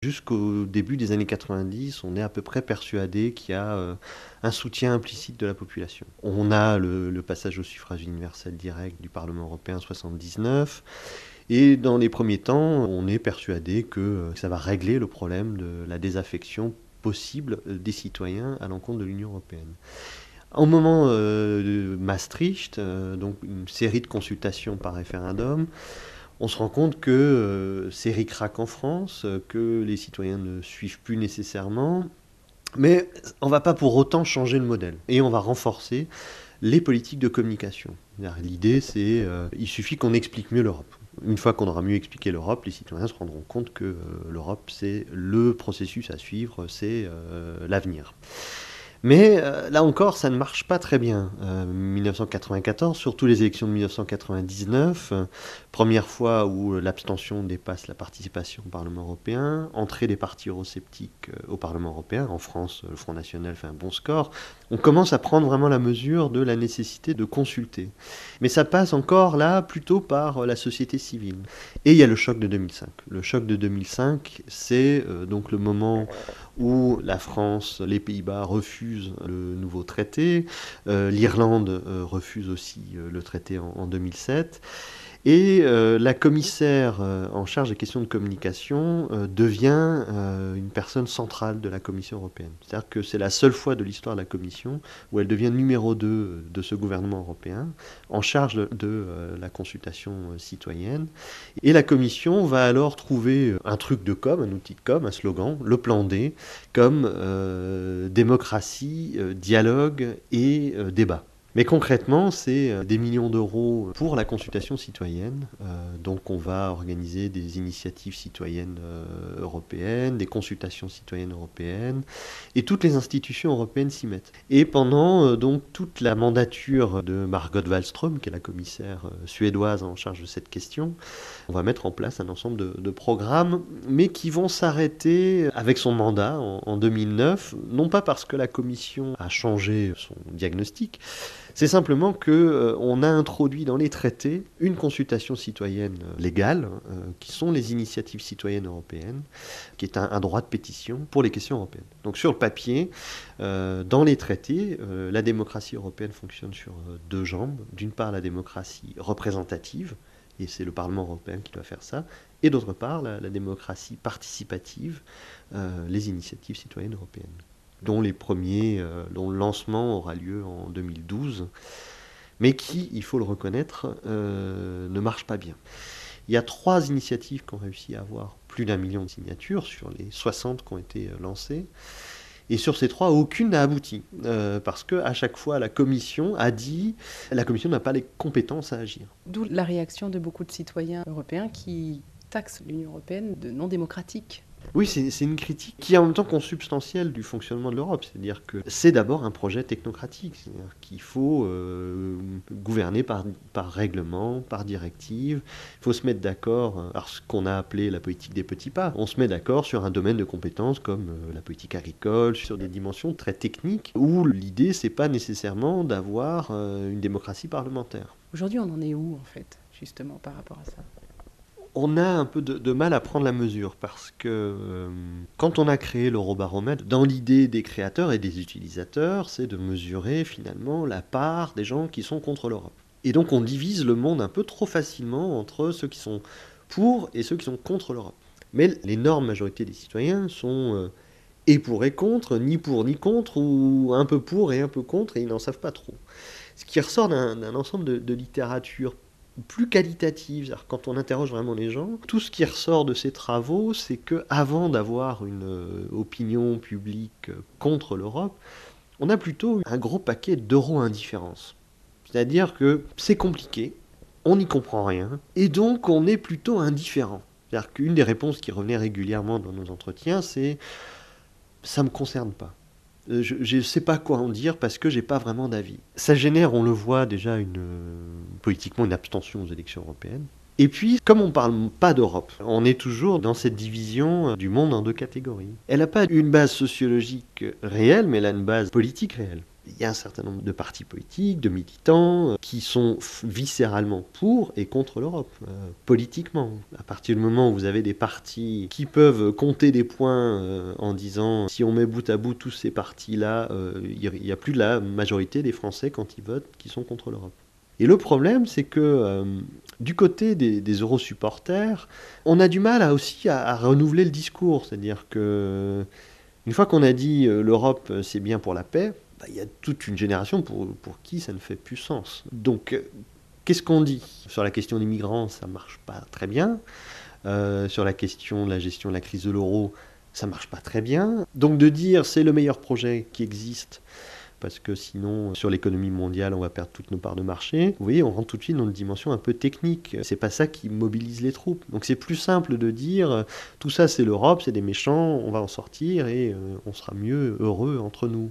Jusqu'au début des années 90, on est à peu près persuadé qu'il y a un soutien implicite de la population. On a le passage au suffrage universel direct du Parlement européen en 79, et dans les premiers temps, on est persuadé que ça va régler le problème de la désaffection possible des citoyens à l'encontre de l'Union européenne. Au moment de Maastricht, donc une série de consultations par référendum, on se rend compte que c'est ric-rac en France, que les citoyens ne suivent plus nécessairement, mais on ne va pas pour autant changer le modèle. Et on va renforcer les politiques de communication. L'idée, c'est il suffit qu'on explique mieux l'Europe. Une fois qu'on aura mieux expliqué l'Europe, les citoyens se rendront compte que l'Europe, c'est le processus à suivre, c'est l'avenir. Mais là encore, ça ne marche pas très bien. 1994, surtout les élections de 1999, première fois où l'abstention dépasse la participation au Parlement européen, entrée des partis eurosceptiques au Parlement européen. En France, le Front National fait un bon score. On commence à prendre vraiment la mesure de la nécessité de consulter. Mais ça passe encore là plutôt par la société civile. Et il y a le choc de 2005. Le choc de 2005, c'est donc le moment où la France, les Pays-Bas refusent le nouveau traité, l'Irlande refuse aussi le traité en 2007, et la commissaire en charge des questions de communication devient une personne centrale de la Commission européenne. C'est-à-dire que c'est la seule fois de l'histoire de la Commission où elle devient numéro 2 de ce gouvernement européen, en charge de la consultation citoyenne. Et la Commission va alors trouver un truc de com, un outil de com, un slogan, le plan D, comme démocratie, dialogue et débat. Mais concrètement, c'est des millions d'euros pour la consultation citoyenne. Donc on va organiser des initiatives citoyennes européennes, des consultations citoyennes européennes, et toutes les institutions européennes s'y mettent. Et pendant donc toute la mandature de Margot Wallström, qui est la commissaire suédoise en charge de cette question, on va mettre en place un ensemble de programmes, mais qui vont s'arrêter avec son mandat en 2009, non pas parce que la Commission a changé son diagnostic, c'est simplement qu'on a introduit dans les traités une consultation citoyenne légale, qui sont les initiatives citoyennes européennes, qui est un droit de pétition pour les questions européennes. Donc sur le papier, dans les traités, la démocratie européenne fonctionne sur deux jambes. D'une part, la démocratie représentative, et c'est le Parlement européen qui doit faire ça, et d'autre part, la démocratie participative, les initiatives citoyennes européennes, dont dont le lancement aura lieu en 2012, mais qui, il faut le reconnaître, ne marche pas bien. Il y a 3 initiatives qui ont réussi à avoir plus d'1 million de signatures sur les 60 qui ont été lancées. Et sur ces 3, aucune n'a abouti, parce qu'à chaque fois, la Commission a dit que la Commission n'a pas les compétences à agir. D'où la réaction de beaucoup de citoyens européens qui taxent l'Union européenne de non démocratique. Oui, c'est une critique qui est en même temps consubstantielle du fonctionnement de l'Europe. C'est-à-dire que c'est d'abord un projet technocratique. C'est-à-dire qu'il faut gouverner par règlement, par directive. Il faut se mettre d'accord, alors ce qu'on a appelé la politique des petits pas. On se met d'accord sur un domaine de compétences comme la politique agricole, sur des dimensions très techniques, où l'idée, c'est pas nécessairement d'avoir une démocratie parlementaire. Aujourd'hui, on en est où, en fait, justement, par rapport à ça ? On a un peu de mal à prendre la mesure parce que quand on a créé l'Eurobaromètre, dans l'idée des créateurs et des utilisateurs, c'est de mesurer finalement la part des gens qui sont contre l'Europe. Et donc on divise le monde un peu trop facilement entre ceux qui sont pour et ceux qui sont contre l'Europe. Mais l'énorme majorité des citoyens sont et pour et contre, ni pour ni contre, ou un peu pour et un peu contre, et ils n'en savent pas trop. Ce qui ressort d'un ensemble de littérature plus qualitative, c'est-à-dire quand on interroge vraiment les gens, tout ce qui ressort de ces travaux, c'est qu'avant d'avoir une opinion publique contre l'Europe, on a plutôt un gros paquet d'euro-indifférence. C'est-à-dire que c'est compliqué, on n'y comprend rien, et donc on est plutôt indifférent. C'est-à-dire qu'une des réponses qui revenait régulièrement dans nos entretiens, c'est « ça ne me concerne pas ». Je ne sais pas quoi en dire parce que j'ai pas vraiment d'avis. Ça génère, on le voit déjà, politiquement une abstention aux élections européennes. Et puis, comme on ne parle pas d'Europe, on est toujours dans cette division du monde en 2 catégories. Elle n'a pas une base sociologique réelle, mais elle a une base politique réelle. Il y a un certain nombre de partis politiques, de militants, qui sont viscéralement pour et contre l'Europe, politiquement. À partir du moment où vous avez des partis qui peuvent compter des points en disant si on met bout à bout tous ces partis-là, il n'y a plus de la majorité des Français quand ils votent qui sont contre l'Europe. Et le problème, c'est que du côté des euro-supporters, on a du mal aussi à renouveler le discours. C'est-à-dire que une fois qu'on a dit l'Europe c'est bien pour la paix, il y a toute une génération pour qui ça ne fait plus sens. Donc qu'est-ce qu'on dit ? Sur la question des migrants, ça ne marche pas très bien. Sur la question de la gestion de la crise de l'euro, ça ne marche pas très bien. Donc de dire c'est le meilleur projet qui existe, parce que sinon, sur l'économie mondiale, on va perdre toutes nos parts de marché. Vous voyez, on rentre tout de suite dans une dimension un peu technique. C'est pas ça qui mobilise les troupes. Donc c'est plus simple de dire tout ça c'est l'Europe, c'est des méchants, on va en sortir et on sera mieux heureux entre nous.